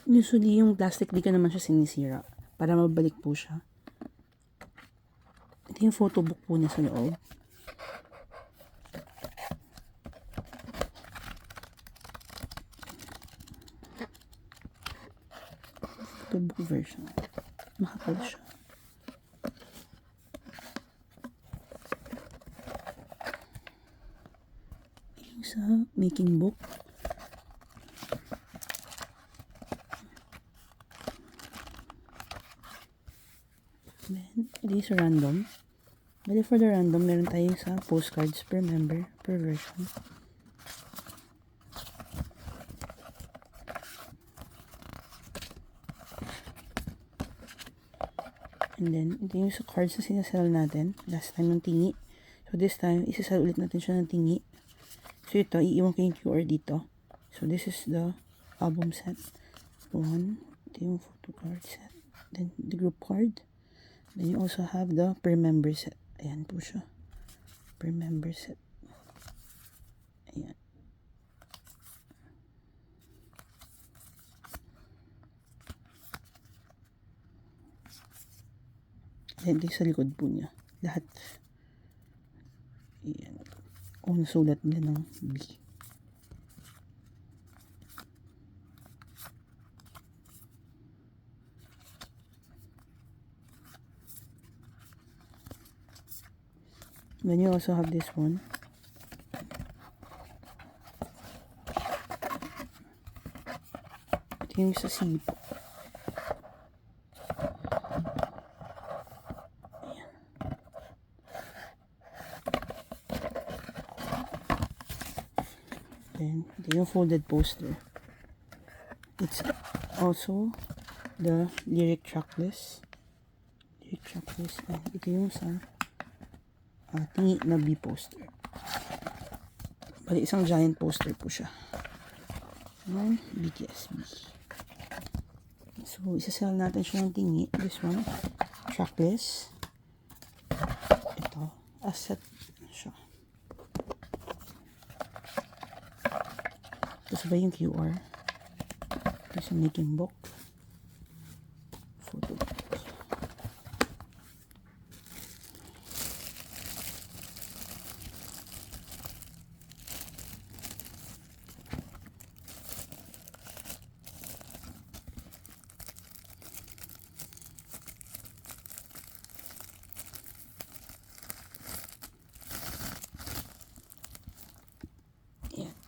Usually, yung plastic di ka naman siya sinisira para mabalik po siya. Ito yung photo book po niya sa loob. Photo book version. Makapal siya. Yung sa making book. Then, these are random. Bali for the random, meron tayo sa postcards per member, per version. And then, ito yung sa cards na sinasell natin. Last time ng tingi. So, this time, isasell ulit natin siya ng tingi. So, ito, iiwan ko yung QR dito. So, this is the album set. One. Ito yung photo card set. Then, the group card. Then, you also have the per member set. Ayan po siya. Per member set. Ayan. Ayan, ito sa likod po niya. Lahat. Ayan. Kung nasulat nila ng B. Then you also have this one. Ito yung sa C po. Ayan. Then, ito yung folded poster. It's also the lyric tracklist. Lyric tracklist. And ito yung sa tingi na B poster. Bali, isang giant poster po siya. Ng BTS B. So, isasell natin siya ng tingi. This one, tracklist. Ito, asset siya. Kasabay yung QR. Ito sa making book. Photo book.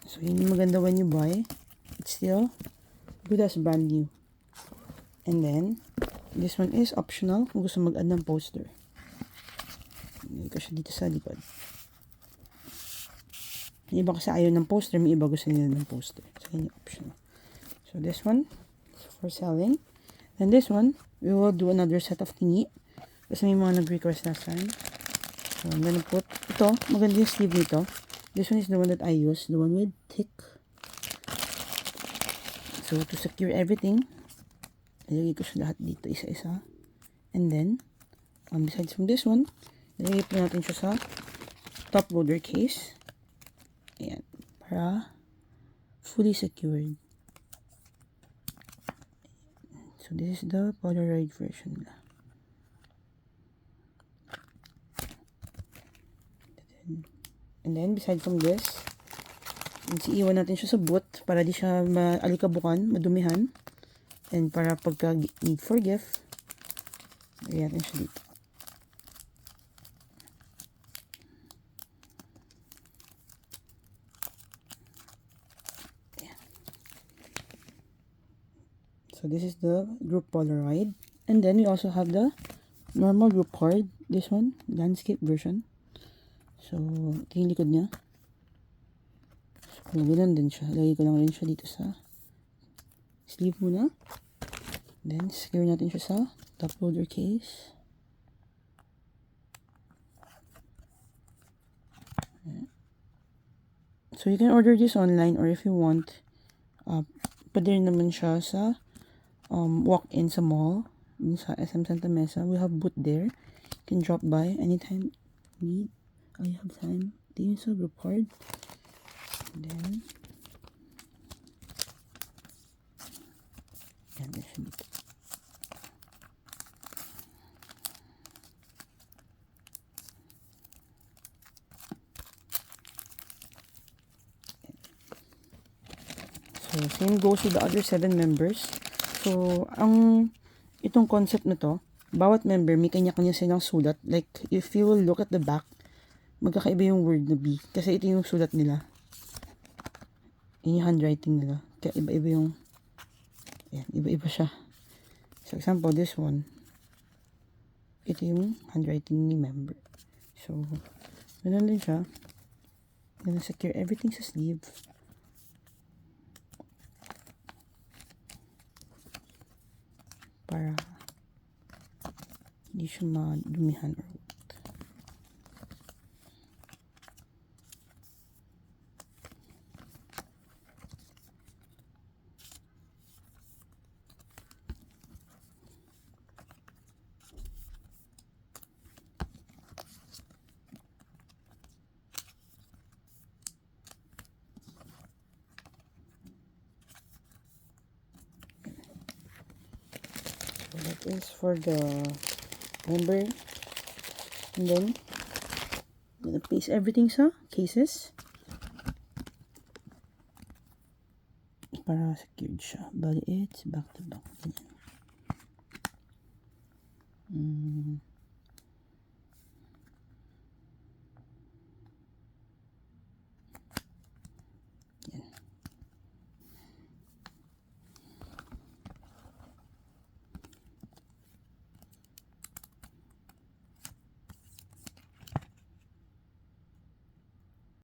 So, yun yung maganda when you buy. It's still good as brand new. And then, this one is optional kung gusto mag-add ng poster. Hindi ko siya dito sa likod. May iba kasi ayaw ng poster, may iba gusto nila ng poster. So, yun yung optional. So, this one is for selling. And this one, we will do another set of tingi. Kasi may mga nag-request last time. So, I'm gonna put, ito, maganda yung sleeve nito. This one is the one that I use, the one with thick. So, to secure everything, ilagay ko siya lahat dito, isa-isa. And then, besides from this one, ilagay po natin siya sa top loader case. Ayan, para fully secured. So, this is the Polaroid version nila. And then, beside from this, iiwan natin siya sa boot para di siya maalikabukan, madumihan. And para pagka need for gift, lagyan natin siya dito. Ayan. So, this is the group Polaroid. And then, we also have the normal group card. This one, landscape version. So, ito yung likod niya. So, ganoon din siya. Lagay ko lang rin siya dito sa sleeve muna. Then, secure natin siya sa top loader case. So, you can order this online or if you want, pwede rin naman siya sa walk-in sa mall. Sa SM Santa Mesa. We have booth there. You can drop by anytime you need. I have time. Ito yung sa group card. And then, Yan, yan siya dito. So, same goes with the other 7 members. So, itong concept na to, bawat member may kanya-kanya silang sulat. Like, if you will look at the back, magkakaiba yung word na B. Kasi ito yung sulat nila. Yung handwriting nila. Kaya iba-iba yung, ayan, iba-iba siya. So, example, this one, ito yung handwriting ni member. So, ganun din siya. Gonna secure everything sa sleeve. Para hindi siya madumihan or what. So that is for the member. And then, I'm gonna paste everything sa cases. Para secured siya. Bali, it's back to back.